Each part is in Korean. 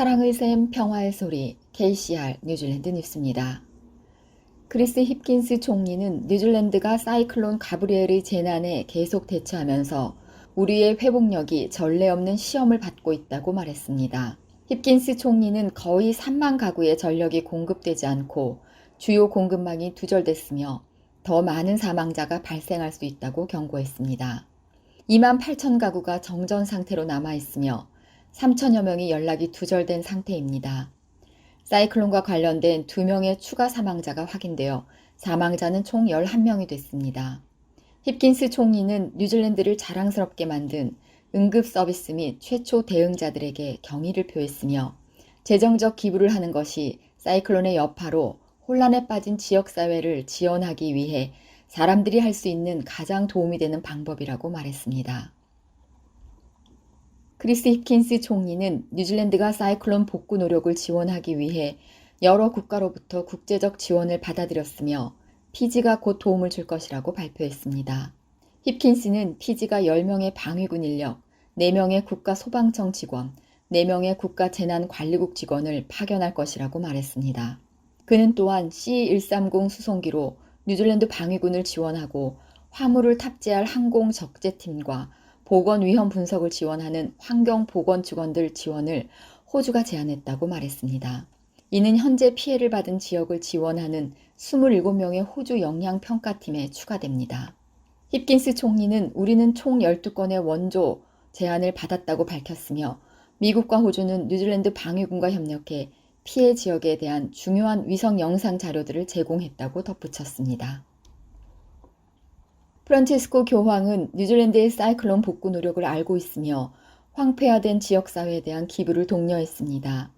사랑의 샘 평화의 소리 KCR 뉴질랜드 뉴스입니다. 크리스 힙킨스 총리는 뉴질랜드가 사이클론 가브리엘의 재난에 계속 대처하면서 우리의 회복력이 전례 없는 시험을 받고 있다고 말했습니다. 힙킨스 총리는 거의 3만 가구의 전력이 공급되지 않고 주요 공급망이 두절됐으며 더 많은 사망자가 발생할 수 있다고 경고했습니다. 2만 8천 가구가 정전 상태로 남아있으며 3천여 명이 연락이 두절된 상태입니다. 사이클론과 관련된 2명의 추가 사망자가 확인되어 사망자는 총 11명이 됐습니다. 힙킨스 총리는 뉴질랜드를 자랑스럽게 만든 응급 서비스 및 최초 대응자들에게 경의를 표했으며 재정적 기부를 하는 것이 사이클론의 여파로 혼란에 빠진 지역사회를 지원하기 위해 사람들이 할 수 있는 가장 도움이 되는 방법이라고 말했습니다. 크리스 힙킨스 총리는 뉴질랜드가 사이클론 복구 노력을 지원하기 위해 여러 국가로부터 국제적 지원을 받아들였으며 피지가 곧 도움을 줄 것이라고 발표했습니다. 힙킨스는 피지가 10명의 방위군 인력, 4명의 국가 소방청 직원, 4명의 국가 재난관리국 직원을 파견할 것이라고 말했습니다. 그는 또한 C-130 수송기로 뉴질랜드 방위군을 지원하고 화물을 탑재할 항공 적재팀과 보건 위험 분석을 지원하는 환경 보건 직원들 지원을 호주가 제안했다고 말했습니다. 이는 현재 피해를 받은 지역을 지원하는 27명의 호주 영양평가팀에 추가됩니다. 힙킨스 총리는 우리는 총 12건의 원조 제안을 받았다고 밝혔으며 미국과 호주는 뉴질랜드 방위군과 협력해 피해 지역에 대한 중요한 위성 영상 자료들을 제공했다고 덧붙였습니다. 프란치스코 교황은 뉴질랜드의 사이클론 복구 노력을 알고 있으며 황폐화된 지역사회에 대한 기부를 독려했습니다.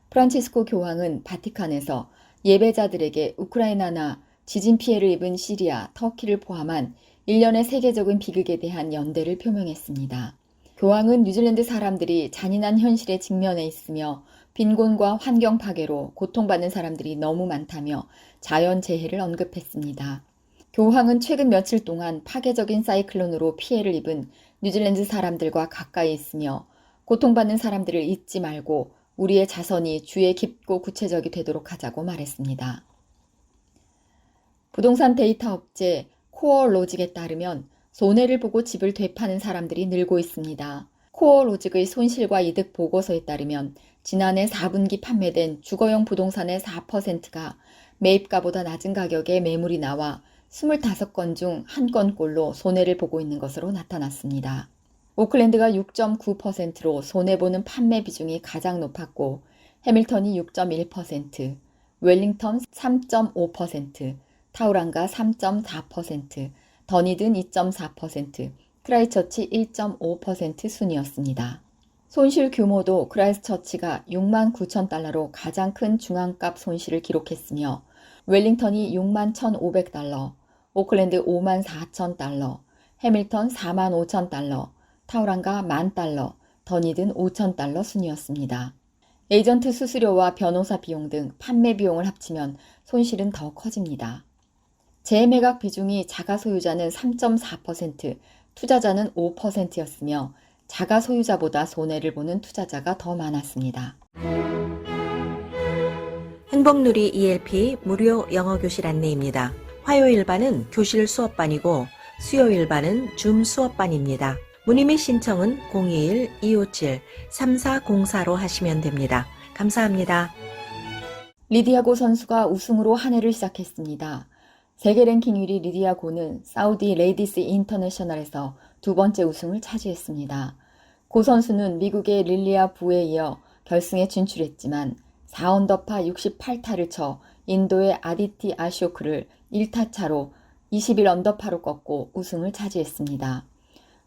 프란치스코 교황은 바티칸에서 예배자들에게 우크라이나나 지진 피해를 입은 시리아, 터키를 포함한 일련의 세계적인 비극에 대한 연대를 표명했습니다. 교황은 뉴질랜드 사람들이 잔인한 현실에 직면해 있으며 빈곤과 환경 파괴로 고통받는 사람들이 너무 많다며 자연재해를 언급했습니다. 교황은 최근 며칠 동안 파괴적인 사이클론으로 피해를 입은 뉴질랜드 사람들과 가까이 있으며 고통받는 사람들을 잊지 말고 우리의 자선이 주의 깊고 구체적이 되도록 하자고 말했습니다. 부동산 데이터 업체 코어로직에 따르면 손해를 보고 집을 되파는 사람들이 늘고 있습니다. 코어로직의 손실과 이득 보고서에 따르면 지난해 4분기 판매된 주거용 부동산의 4%가 매입가보다 낮은 가격에 매물이 나와 25건 중 1건꼴로 손해를 보고 있는 것으로 나타났습니다. 오클랜드가 6.9%로 손해보는 판매 비중이 가장 높았고 해밀턴이 6.1%, 웰링턴 3.5%, 타우랑가 3.4%, 더니든 2.4%, 크라이처치 1.5% 순이었습니다. 손실 규모도 크라이스처치가 6만 9천 달러로 가장 큰 중앙값 손실을 기록했으며 웰링턴이 6만 1,500달러, 오클랜드 5만 4천 달러, 해밀턴 4만 5천 달러, 타우랑가 10,000달러, 더니든 5천 달러 순이었습니다. 에이전트 수수료와 변호사 비용 등 판매 비용을 합치면 손실은 더 커집니다. 재매각 비중이 자가 소유자는 3.4%, 투자자는 5%였으며 자가 소유자보다 손해를 보는 투자자가 더 많았습니다. 행복누리 ELP 무료 영어교실 안내입니다. 화요일반은 교실 수업반이고 수요일반은 줌 수업반입니다. 문의 및 신청은 021-257-3404로 하시면 됩니다. 감사합니다. 리디아 고 선수가 우승으로 한 해를 시작했습니다. 세계 랭킹 1위 리디아 고는 사우디 레이디스 인터내셔널에서 두 번째 우승을 차지했습니다. 고 선수는 미국의 릴리아 부에 이어 결승에 진출했지만 4언더파 68타를 쳐 인도의 아디티 아쇼크를 1타 차로 21언더파로 꺾고 우승을 차지했습니다.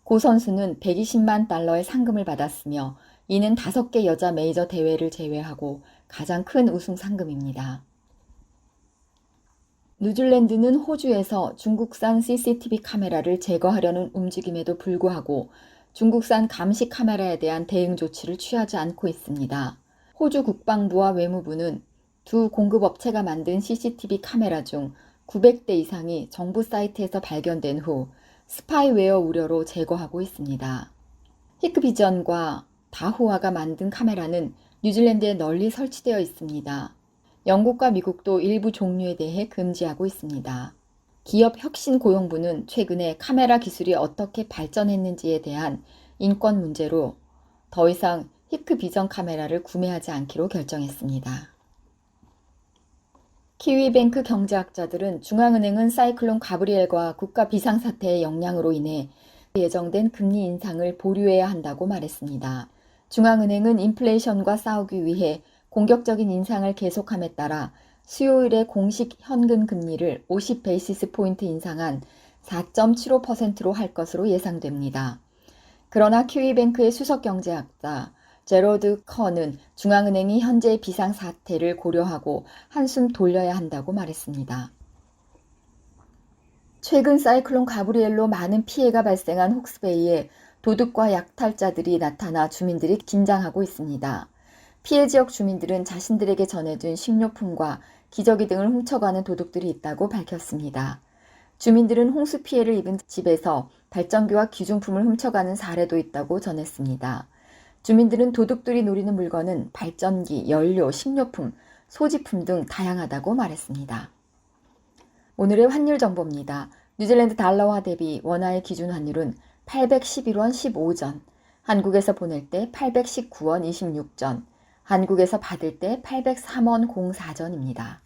고 선수는 120만 달러의 상금을 받았으며 이는 5개 여자 메이저 대회를 제외하고 가장 큰 우승 상금입니다. 뉴질랜드는 호주에서 중국산 CCTV 카메라를 제거하려는 움직임에도 불구하고 중국산 감시 카메라에 대한 대응 조치를 취하지 않고 있습니다. 호주 국방부와 외무부는 두 공급업체가 만든 CCTV 카메라 중 900대 이상이 정부 사이트에서 발견된 후 스파이웨어 우려로 제거하고 있습니다. 히크비전과 다후아가 만든 카메라는 뉴질랜드에 널리 설치되어 있습니다. 영국과 미국도 일부 종류에 대해 금지하고 있습니다. 기업 혁신고용부는 최근에 카메라 기술이 어떻게 발전했는지에 대한 인권 문제로 더 이상 히크비전 카메라를 구매하지 않기로 결정했습니다. 키위뱅크 경제학자들은 중앙은행은 사이클론 가브리엘과 국가 비상사태의 영향으로 인해 예정된 금리 인상을 보류해야 한다고 말했습니다. 중앙은행은 인플레이션과 싸우기 위해 공격적인 인상을 계속함에 따라 수요일에 공식 현금 금리를 50 베이시스 포인트 인상한 4.75%로 할 것으로 예상됩니다. 그러나 키위뱅크의 수석 경제학자 제로드 커는 중앙은행이 현재의 비상사태를 고려하고 한숨 돌려야 한다고 말했습니다. 최근 사이클론 가브리엘로 많은 피해가 발생한 혹스베이에 도둑과 약탈자들이 나타나 주민들이 긴장하고 있습니다. 피해 지역 주민들은 자신들에게 전해준 식료품과 기저귀 등을 훔쳐가는 도둑들이 있다고 밝혔습니다. 주민들은 홍수 피해를 입은 집에서 발전기와 귀중품을 훔쳐가는 사례도 있다고 전했습니다. 주민들은 도둑들이 노리는 물건은 발전기, 연료, 식료품, 소지품 등 다양하다고 말했습니다. 오늘의 환율 정보입니다. 뉴질랜드 달러화 대비 원화의 기준 환율은 811원 15전, 한국에서 보낼 때 819원 26전, 한국에서 받을 때 803원 04전입니다.